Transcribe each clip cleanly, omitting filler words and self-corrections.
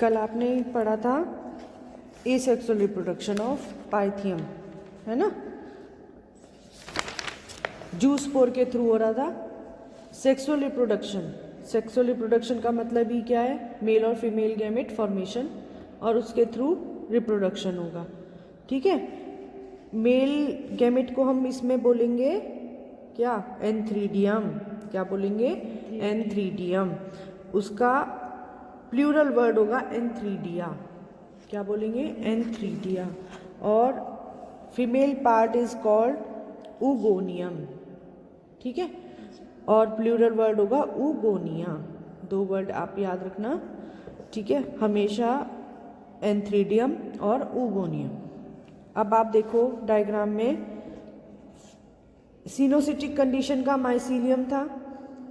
कल आपने पढ़ा था एसेक्सुअल रिप्रोडक्शन ऑफ पाइथियम, है ना। जूस्पोर के थ्रू हो रहा था सेक्सुअल रिप्रोडक्शन। सेक्सुअल रिप्रोडक्शन का मतलब ही क्या है, मेल और फीमेल गैमेट फॉर्मेशन और उसके थ्रू रिप्रोडक्शन होगा, ठीक है। मेल गैमेट को हम इसमें बोलेंगे क्या, एंथ्रीडियम। क्या बोलेंगे, एंथ्रीडियम। उसका प्लूरल वर्ड होगा एंथ्रीडिया। क्या बोलेंगे, एंथ्रीडिया। और female part is called oogonium, ठीक है। और प्लूरल वर्ड होगा ऊगोनिया। 2 वर्ड आप याद रखना, ठीक है, हमेशा एंथ्रीडियम और ऊगोनियम। अब आप देखो डायग्राम में सिनोसिटिक कंडीशन का माइसीलियम था,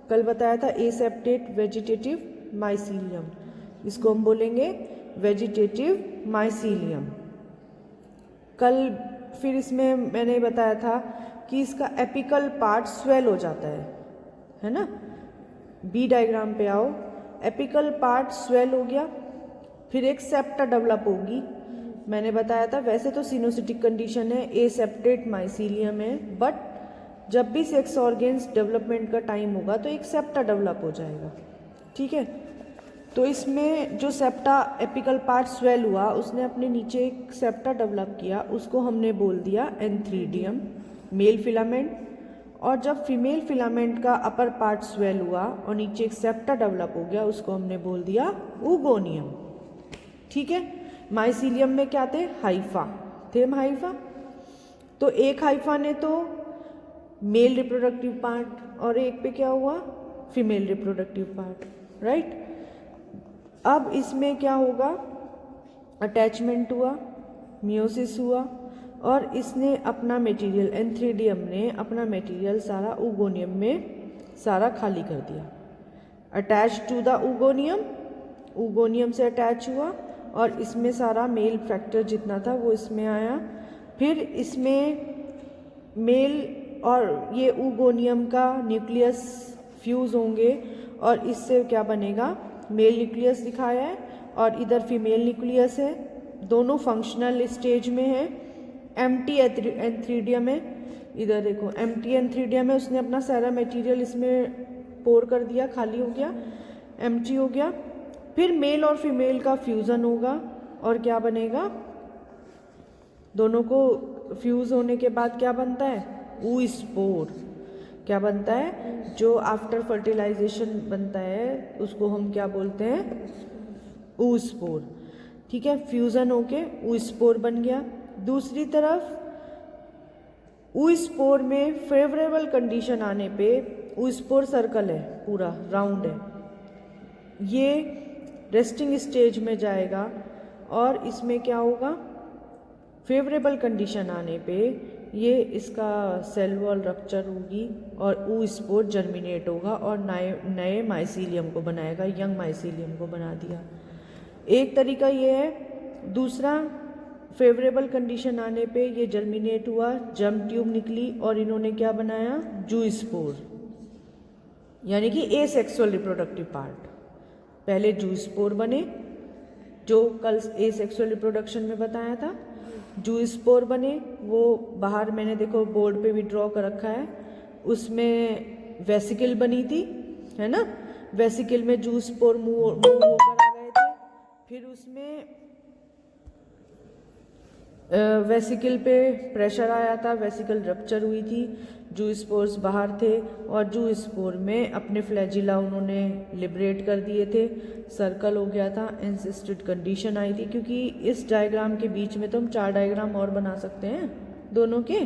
कल बताया था एसेप्टेट वेजिटेटिव माइसीलियम, इसको हम बोलेंगे वेजिटेटिव माइसीलियम। कल फिर इसमें मैंने बताया था कि इसका एपिकल पार्ट स्वेल हो जाता है ना। बी डायग्राम पे आओ, एपिकल पार्ट स्वेल हो गया, फिर एक सेप्टा डेवलप होगी। मैंने बताया था वैसे तो सिनोसिटिक कंडीशन है, एसेप्टेट माइसीलियम है, बट जब भी सेक्स ऑर्गेन्स डेवलपमेंट का टाइम होगा तो एक सेप्टा डेवलप हो जाएगा, ठीक है। तो इसमें जो सेप्टा एपिकल पार्ट स्वेल हुआ, उसने अपने नीचे एक सेप्टा डेवलप किया, उसको हमने बोल दिया एंथ्रीडियम, मेल फिलामेंट। और जब फीमेल फिलामेंट का अपर पार्ट स्वेल हुआ और नीचे एक सेप्टा डेवलप हो गया, उसको हमने बोल दिया ऊगोनियम, ठीक है। माइसीलियम में क्या थे, हाइफा थे, हाइफा। तो एक हाइफा ने तो मेल रिप्रोडक्टिव पार्ट और एक पे क्या हुआ, फीमेल रिप्रोडक्टिव पार्ट, राइट। अब इसमें क्या होगा, अटैचमेंट हुआ, मियोसिस हुआ और इसने अपना मटेरियल, एंथ्रीडियम ने अपना मटेरियल सारा ऊगोनियम में सारा खाली कर दिया। Attach to the oogonium, oogonium से अटैच हुआ और इसमें सारा मेल फैक्टर जितना था वो इसमें आया। फिर इसमें मेल और ये ऊगोनियम का न्यूक्लियस फ्यूज़ होंगे और इससे क्या बनेगा, मेल न्यूक्लियस दिखाया है और इधर फीमेल न्यूक्लियस है, दोनों फंक्शनल स्टेज में है। एम्प्टी एंथ्रीडियम है, इधर देखो एम्प्टी एंथ्रीडियम है, उसने अपना सारा मटेरियल इसमें पोर कर दिया, खाली हो गया, एम्प्टी हो गया। फिर मेल और फीमेल का फ्यूज़न होगा और क्या बनेगा, दोनों को फ्यूज़ होने के बाद क्या बनता है, ऊस्पोर। क्या बनता है, जो आफ्टर फर्टिलाइजेशन बनता है उसको हम क्या बोलते हैं, ऊस्पोर, ठीक है। फ्यूजन होके ऊस्पोर बन गया। दूसरी तरफ ऊस्पोर में फेवरेबल कंडीशन आने पे, ऊस्पोर सर्कल है, पूरा राउंड है, ये रेस्टिंग स्टेज में जाएगा और इसमें क्या होगा, फेवरेबल कंडीशन आने पे ये इसका सेल वॉल रप्चर होगी और ऊस्पोर जर्मिनेट होगा और नए माइसीलियम को बनाएगा, यंग माइसीलियम को बना दिया। एक तरीका ये है। दूसरा, फेवरेबल कंडीशन आने पे ये जर्मिनेट हुआ, जर्म ट्यूब निकली और इन्होंने क्या बनाया, जूस्पोर, यानी कि एसेक्सुअल रिप्रोडक्टिव पार्ट। पहले जूस्पोर बने, जो कल एसेक्सुअल रिप्रोडक्शन में बताया था, जूस्पोर बने, वो बाहर मैंने देखो बोर्ड पे भी ड्रॉ कर रखा है, उसमें वेसिकल बनी थी, है ना। वेसिकल में जूस्पोर मूव होकर आ गए थे, फिर उसमें वेसिकल पे प्रेशर आया था, वेसिकल रप्चर हुई थी, जूस्पोर्स बाहर थे और जूस्पोर में अपने फ्लैजिला उन्होंने लिबरेट कर दिए थे, सर्कल हो गया था, इंसिस्टेड कंडीशन आई थी। क्योंकि इस डायग्राम के बीच में तो हम 4 डायग्राम और बना सकते हैं दोनों के।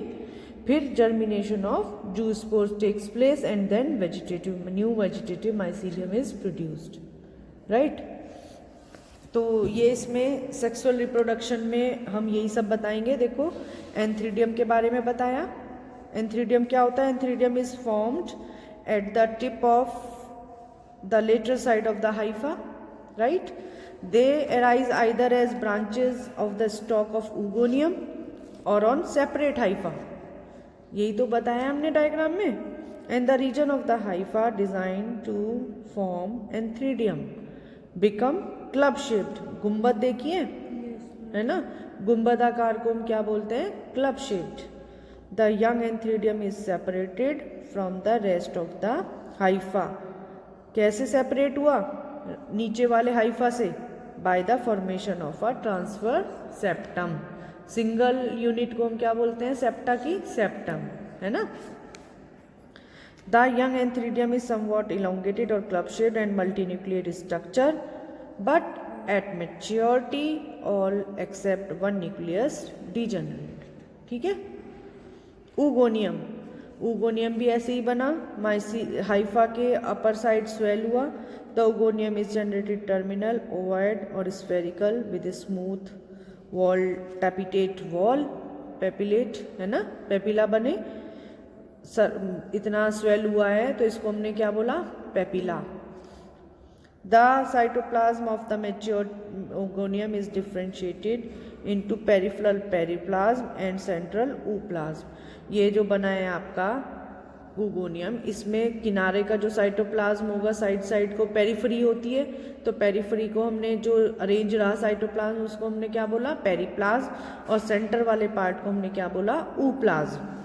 फिर germination of zoospores takes place and then new vegetative mycelium is produced, right. तो ये इसमें सेक्सुअल रिप्रोडक्शन में हम यही सब बताएंगे। देखो एंथ्रीडियम के बारे में बताया, एंथ्रीडियम क्या होता है, antheridium is formed at the tip of the letter side of the hypha, right. They arise either as branches of the stalk of oogonium और ऑन सेपरेट हाइफा, यही तो बताया हमने डायग्राम में। And the region of the hypha design to form antheridium become club shaped, गुंबद देखिए है ना, गुंबद आकार को हम क्या बोलते हैं, club shaped. The young antheridium is separated from the rest of the Haifa. कैसे सेपरेट हुआ नीचे वाले हाइफा से, by the formation of a transfer septum. Single unit को हम क्या बोलते हैं, सेप्टा की, सेप्टम, है ना। The young antheridium is somewhat elongated और club shaped and multinucleate structure, but at maturity all except one nucleus degenerate. ठीक है। ऊगोनियम, ऊगोनियम भी ऐसे ही बना, हाइफा के अपर साइड स्वेल हुआ। The oogonium is generated terminal ovoid और spherical with smooth wall tapetate wall, papillate है ना, पेपिला बने। सर इतना स्वेल हुआ है तो इसको हमने क्या बोला, papilla. The cytoplasm of the mature oogonium is differentiated into peripheral periplasm and central ooplasm. ये जो बना है आपका ओगोनियम, इसमें किनारे का जो साइटोप्लाज्म होगा, साइड साइड को पेरिफेरी होती है, तो पेरिफेरी को हमने जो अरेंज रहा साइटोप्लाज्म उसको हमने क्या बोला, पेरिप्लाज्म, और सेंटर वाले पार्ट को हमने क्या बोला, ऊप्लाज्म।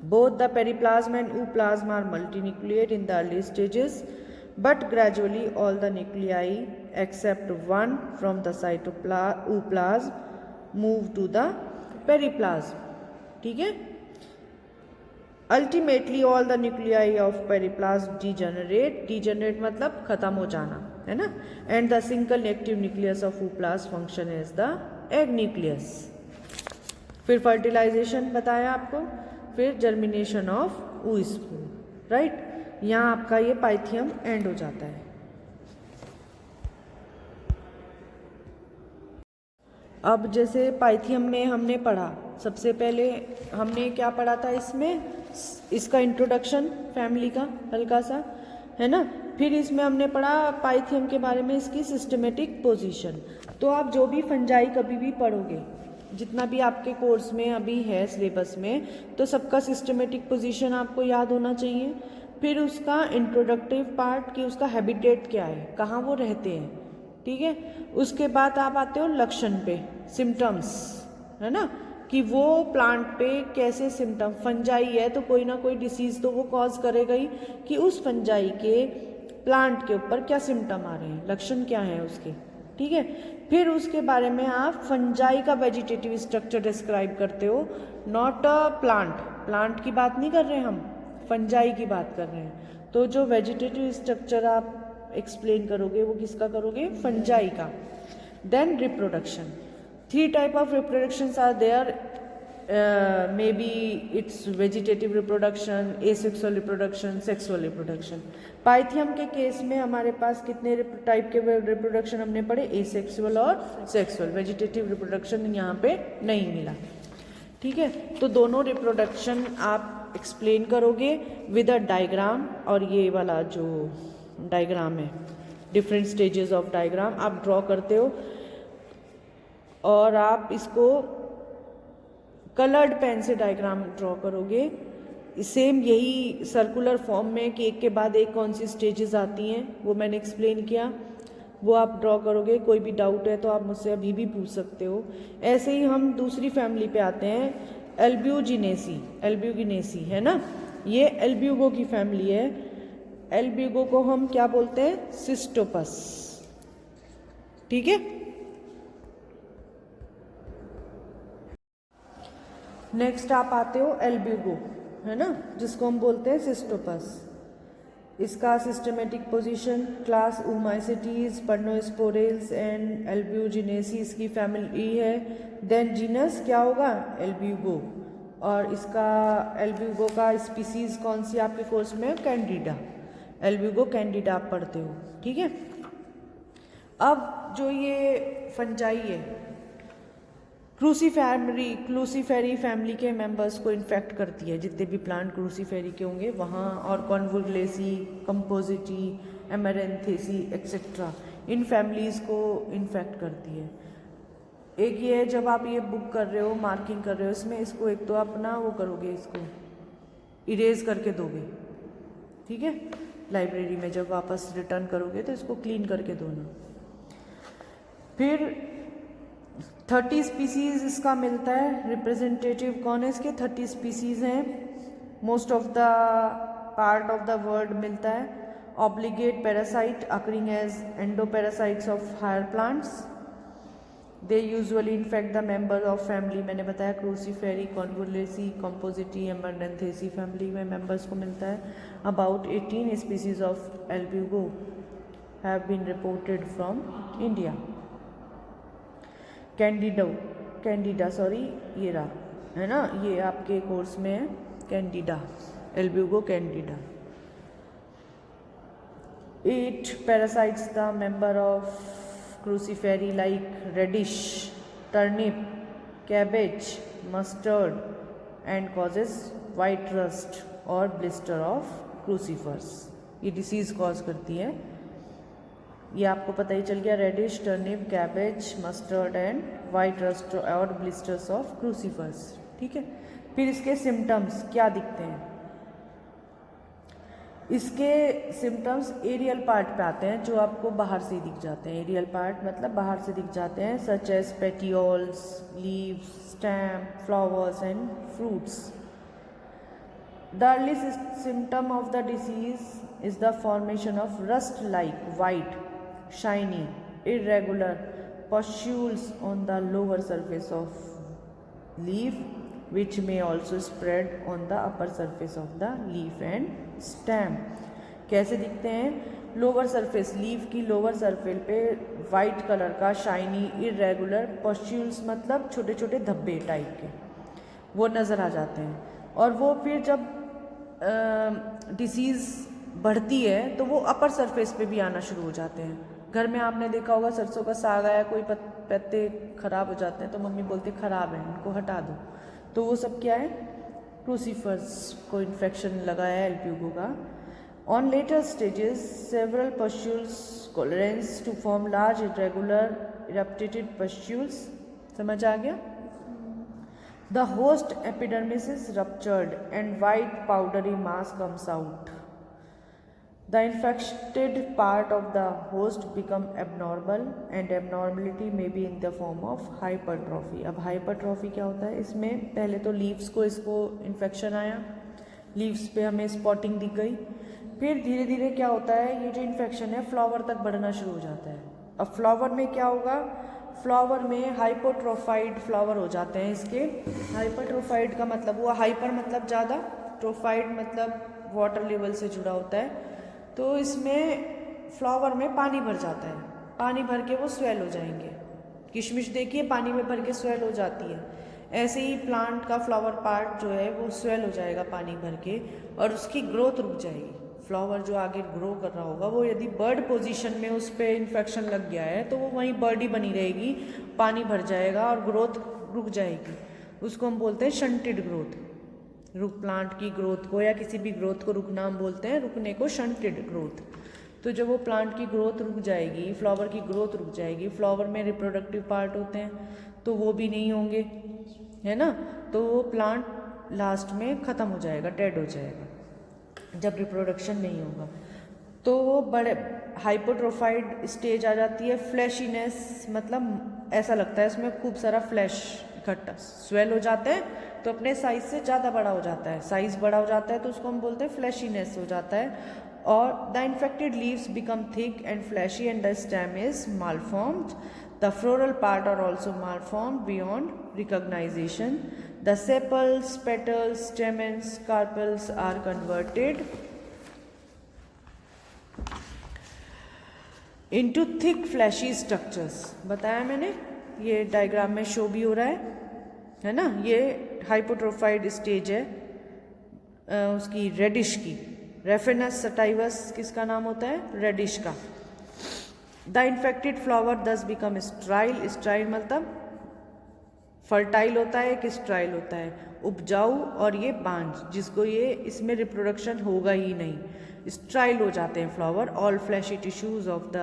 Both the periplasm and ooplasm are multinucleate in the early stages, but gradually all the nuclei except one from the ooplasm move to the periplasm. ठीक है। Ultimately all the nuclei of periplasm degenerate मतलब खत्म हो जाना, है ना, and the single active nucleus of ooplasm function as the egg nucleus। फिर fertilisation बताया आपको, फिर जर्मिनेशन ऑफ ऊस्पोर, राइट। यहाँ आपका ये पाइथियम एंड हो जाता है। अब जैसे पाइथियम में हमने पढ़ा, सबसे पहले हमने क्या पढ़ा था इसमें, इसका इंट्रोडक्शन फैमिली का हल्का सा, है ना। फिर इसमें हमने पढ़ा पाइथियम के बारे में, इसकी सिस्टमेटिक पोजीशन। तो आप जो भी फंजाई कभी भी पढ़ोगे, जितना भी आपके कोर्स में अभी है सिलेबस में, तो सबका सिस्टमेटिक पोजीशन आपको याद होना चाहिए। फिर उसका इंट्रोडक्टिव पार्ट कि उसका हैबिटेट क्या है, कहाँ वो रहते हैं, ठीक है। उसके बाद आप आते हो लक्षण पे, सिम्टम्स, है ना, कि वो प्लांट पे कैसे सिम्टम, फंजाई है तो कोई ना कोई डिसीज तो वो कॉज करेगा ही, कि उस फंजाई के प्लांट के ऊपर क्या सिम्टम आ रहे हैं, लक्षण क्या है उसके, ठीक है। फिर उसके बारे में आप फंजाई का वेजिटेटिव स्ट्रक्चर डिस्क्राइब करते हो, नॉट अ प्लांट, प्लांट की बात नहीं कर रहे हम, फंजाई की बात कर रहे हैं। तो जो वेजिटेटिव स्ट्रक्चर आप एक्सप्लेन करोगे वो किसका करोगे, फंजाई का। Then reproduction, 3 type of reproductions are there, may be it's vegetative reproduction, asexual reproduction, sexual reproduction. Pythium के केस में हमारे पास कितने टाइप के रिप्रोडक्शन हमने पढ़े, एसेक्सुअल और सेक्सुअल। वेजिटेटिव रिप्रोडक्शन यहाँ पे नहीं मिला, ठीक है। तो दोनों रिप्रोडक्शन आप एक्सप्लेन करोगे विद अ डायग्राम, और ये वाला जो डायग्राम है, डिफरेंट स्टेजेस ऑफ डायग्राम आप ड्रॉ करते हो, और आप इसको कलर्ड पेन से डायग्राम ड्रॉ करोगे, सेम यही सर्कुलर फॉर्म में कि एक के बाद एक कौन सी स्टेजेस आती हैं, वो मैंने एक्सप्लेन किया, वो आप ड्रॉ करोगे। कोई भी डाउट है तो आप मुझसे अभी भी पूछ सकते हो। ऐसे ही हम दूसरी फैमिली पे आते हैं, एल्ब्यूजिनेसी, एल्ब्यूगिनेसी है ना, ये एल्ब्यूगो की फैमिली है। एल्ब्यूगो को हम क्या बोलते हैं, सिस्टोपस, ठीक है। नेक्स्ट आप आते हो एल्ब्यूगो, है ना, जिसको हम बोलते हैं सिस्टोपस। इसका सिस्टमेटिक पोजीशन, क्लास ऊमाइसिटीज, पर्नोस्पोरेल्स एंड एल्ब्यूजिनेसी इसकी फैमिली है। देन जीनस क्या होगा, एल्ब्यूगो, और इसका एल्ब्यूगो का स्पीसीज कौन सी आपके कोर्स में, कैंडिडा, एल्ब्यूगो कैंडिडा आप पढ़ते हो, ठीक है। अब जो ये फंजाई है क्रूसीफेरी फैमिली के मेंबर्स को इन्फेक्ट करती है, जितने भी प्लांट क्रूसीफेरी के होंगे वहाँ, और कॉन्वुलेसी, कंपोजिटी, एमेरेंथेसी एक्सेट्रा, इन फैमिलीज़ को इन्फेक्ट करती है। एक ये है, जब आप ये बुक कर रहे हो, मार्किंग कर रहे हो इसमें, इसको एक तो अपना वो करोगे, इसको इरेज करके दोगे, ठीक है। लाइब्रेरी में जब वापस रिटर्न करोगे तो इसको क्लीन करके दो ना। फिर 30 स्पीसीज इसका मिलता है। रिप्रेजेंटेटिव कौन है इसके? 30 स्पीसीज हैं। Most of the part of the world मिलता है। Obligate parasite occurring as endoparasites of higher plants. They usually infect the member of family, मैंने बताया क्रूसीफेरी, कॉन्वोलेसी, कॉम्पोजिटी, एमरडेंथेसी फैमिली में मेंबर्स को मिलता है। About 18 species of Albugo have been reported from India. Candida sorry ये रहा है ना, ये आपके कोर्स में है Candida, Albugo Candida. 8 parasites the member of crucifery like radish, turnip, cabbage, mustard and causes white rust or blister of crucifers। ये disease cause करती है, ये आपको पता ही चल गया। Radish, turnip, cabbage, mustard and white rust और ब्लिस्टर्स ऑफ क्रूसीफर्स। ठीक है, फिर इसके सिम्टम्स क्या दिखते हैं? इसके सिम्टम्स एरियल पार्ट पे आते हैं जो आपको बाहर से दिख जाते हैं। एरियल पार्ट मतलब बाहर से दिख जाते हैं, such as petioles, leaves, stem, flowers and fruits. The earliest symptom of the disease is the formation of rust like white shiny irregular pustules on the lower surface of leaf which may also spread on the upper surface of the leaf and stem। कैसे दिखते हैं? Lower surface, leaf की lower surface पे white colour का shiny irregular pustules मतलब छोटे छोटे धब्बे टाइप के वो नज़र आ जाते हैं। और वो फिर जब डिसीज़ बढ़ती है तो वो अपर सरफेस पे भी आना शुरू हो जाते हैं। घर में आपने देखा होगा सरसों का साग आया, कोई पत्ते खराब हो जाते हैं तो मम्मी बोलती खराब है इनको हटा दो, तो वो सब क्या है? क्रूसीफर्स को इन्फेक्शन लगा है एल्ब्यूगो का। On later stages several pustules coalesce to form large irregular erupted pustules. समझ आ गया? The host epidermis is ruptured and white powdery mass comes out. The infected part of the host become abnormal and abnormality may be in the form of hypertrophy। अब hypertrophy क्या होता है? इसमें पहले तो लीव्स को इसको इन्फेक्शन आया, लीव्स पे हमें स्पॉटिंग दिख गई, फिर धीरे धीरे क्या होता है ये जो इन्फेक्शन है फ्लावर तक बढ़ना शुरू हो जाता है। अब फ्लावर में क्या होगा? फ्लावर में हाइपोट्रोफाइड फ्लावर हो जाते हैं इसके। हाइपरट्रोफाइड का मतलब हुआ, हाइपर मतलब ज़्यादा, ट्रोफाइड मतलब वाटर लेवल से जुड़ा होता है। तो इसमें फ्लावर में पानी भर जाता है, पानी भर के वो स्वेल हो जाएंगे। किशमिश देखिए पानी में भर के स्वेल हो जाती है, ऐसे ही प्लांट का फ्लावर पार्ट जो है वो स्वेल हो जाएगा पानी भर के और उसकी ग्रोथ रुक जाएगी। फ्लावर जो आगे ग्रो कर रहा होगा वो यदि बर्ड पोजीशन में उस पर इन्फेक्शन लग गया है तो वो वहीं बर्ड ही बनी रहेगी, पानी भर जाएगा और ग्रोथ रुक जाएगी। उसको हम बोलते हैं शंटेड ग्रोथ। रुक प्लांट की ग्रोथ को या किसी भी ग्रोथ को रुकना हम बोलते हैं, रुकने को शंटेड ग्रोथ। तो जब वो प्लांट की ग्रोथ रुक जाएगी, फ्लावर की ग्रोथ रुक जाएगी, फ्लावर में रिप्रोडक्टिव पार्ट होते हैं तो वो भी नहीं होंगे, है ना, तो वो प्लांट लास्ट में ख़त्म हो जाएगा, डेड हो जाएगा जब रिप्रोडक्शन नहीं होगा। तो वो बड़े हाइपोट्रोफाइड स्टेज आ जाती है। फ्लैशीनेस मतलब ऐसा लगता है इसमें खूब सारा फ्लैश इकट्ठा, स्वेल हो जाते हैं तो अपने साइज से ज़्यादा बड़ा हो जाता है, साइज बड़ा हो जाता है तो उसको हम बोलते हैं फ्लैशीनेस हो जाता है। और the infected leaves become thick and fleshy and the stem is malformed. The floral part are also malformed beyond recognition. The sepals, petals, stamens, carpels are converted into thick fleshy structures. बताया मैंने, ये diagram में show भी हो रहा है ना। ये हाइपोट्रोफाइड स्टेज है उसकी रेडिश की। रेफिनस सटाइवस किसका नाम होता है? रेडिश का। द इन्फेक्टेड फ्लावर दस बिकम स्ट्राइल। स्ट्राइल मतलब फर्टाइल होता है कि स्ट्राइल होता है, उपजाऊ, और ये बांझ जिसको ये इसमें रिप्रोडक्शन होगा ही नहीं। स्ट्राइल हो जाते हैं flower. All fleshy tissues of the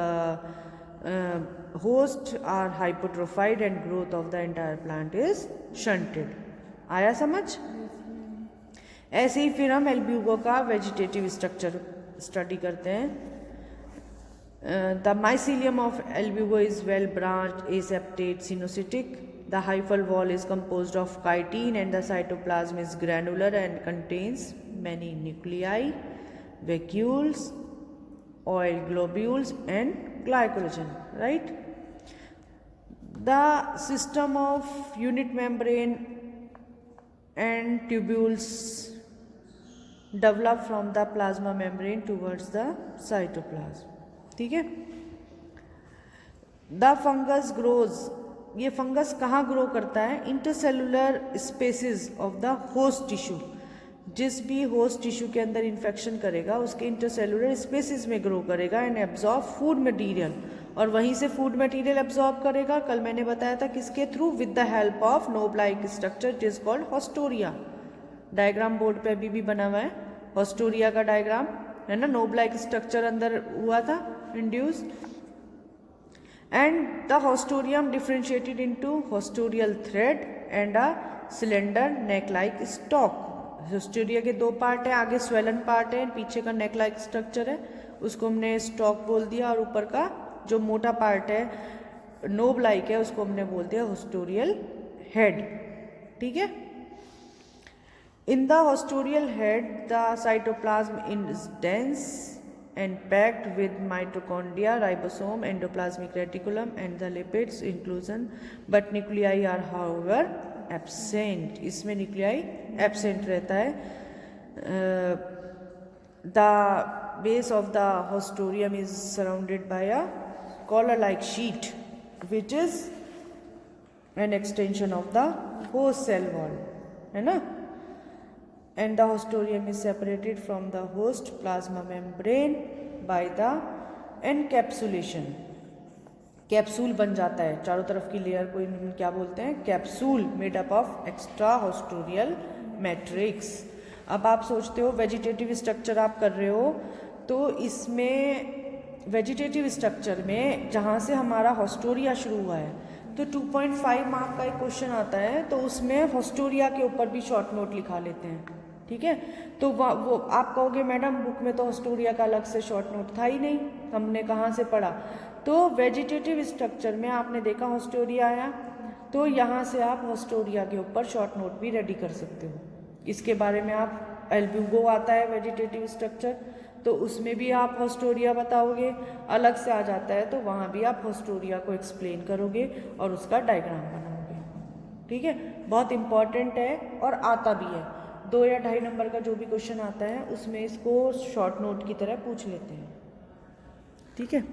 host are hypertrophied and growth of the entire plant is stunted. आया समझ? ऐसे ही फिर हम एल्ब्यूगो का वेजिटेटिव स्ट्रक्चर स्टडी करते हैं। The mycelium of albugo is well branched, aseptate, sinusitic. The hyphal wall is composed of chitin and the cytoplasm is granular and contains many nuclei, vacuoles, oil globules and glycogen, right? The system of unit membrane and tubules develop from the plasma membrane towards the cytoplasm. ठीक है. The fungus grows, ये fungus कहाँ grow करता है? Intercellular spaces of the host tissue. जिस भी host tissue के अंदर इन्फेक्शन करेगा उसके इंटरसेलुलर स्पेसिस में ग्रो करेगा एंड एब्जॉर्ब फूड मटेरियल, और वहीं से फूड मटेरियल एब्जॉर्ब करेगा. कल मैंने बताया था किसके through? With the help of knob like structure it is called haustoria. Diagram board पे अभी भी बना हुआ है हॉस्टोरिया का डायग्राम, है ना. नोब लाइक स्ट्रक्चर अंदर हुआ था induce, and the hostorium differentiated into hostorial thread and a cylinder neck like stalk. Haustoria के दो पार्ट है, आगे स्वेलन पार्ट है, पीछे का नेक लाइक स्ट्रक्चर है, उसको हमने स्टॉक बोल दिया, और ऊपर का जो मोटा पार्ट है नोब लाइक है उसको हमने बोल दिया हॉस्टोरियल हेड. ठीक है. In the hostorial head, the cytoplasm is dense and packed with mitochondria, ribosome, endoplasmic reticulum and the lipids inclusion, but nuclei are however absent. इसमें nuclei absent रहता है. The base of the hostorium is surrounded by a collar-like sheet, which is an extension of the host cell wall, है ना. And the hostorium is separated from the host plasma membrane by the encapsulation. Capsule बन जाता है, चारों तरफ की layer को क्या बोलते हैं? Capsule, made up of extra haustorial matrix. अब आप सोचते हो वेजिटेटिव स्ट्रक्चर आप कर रहे हो, तो इसमें वेजिटेटिव स्ट्रक्चर में जहाँ से हमारा हॉस्टोरिया शुरू हुआ है, तो 2.5 मार्क का एक क्वेश्चन आता है, तो उसमें हॉस्टोरिया के ऊपर भी शॉर्ट नोट लिखा लेते हैं. ठीक है. तो वो आप कहोगे मैडम बुक में तो हॉस्टोरिया का अलग से शॉर्ट नोट था ही नहीं, हमने कहाँ से पढ़ा? तो वेजिटेटिव स्ट्रक्चर में आपने देखा हॉस्टोरिया आया, तो यहाँ से आप हॉस्टोरिया के ऊपर शॉर्ट नोट भी रेडी कर सकते हो. इसके बारे में आप एल्ब्यूगो आता है वेजिटेटिव स्ट्रक्चर, तो उसमें भी आप हॉस्टोरिया बताओगे. अलग से आ जाता है तो वहाँ भी आप हॉस्टोरिया को एक्सप्लेन करोगे और उसका डायग्राम बनाओगे. ठीक है. बहुत इंपॉर्टेंट है और आता भी है. 2 या 2.5 नंबर का जो भी क्वेश्चन आता है उसमें इसको शॉर्ट नोट की तरह पूछ लेते हैं. ठीक है.